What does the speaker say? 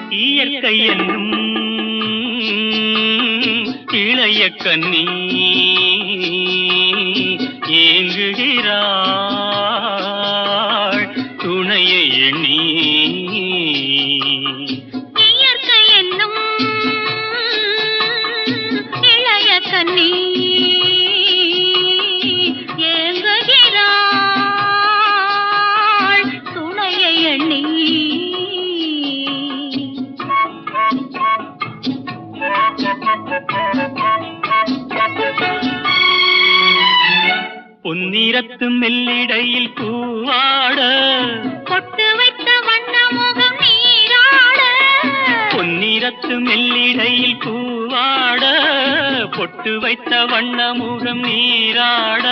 இயற்கை என்னும் இளைய கன்னி ஏங்குகிறாள் துணையை எண்ணி. இயற்கை என்னும் இளைய கன்னி ஏங்குகிறாள் துணையை எண்ணி. பொன்னிறத்து மெல்லிடையில் பூவாட பொட்டு வைத்த வண்ண முகம் நீராட. பொன்னிறத்து மெல்லிடையில் பூவாட பொட்டு வைத்த வண்ண முகம் நீராட.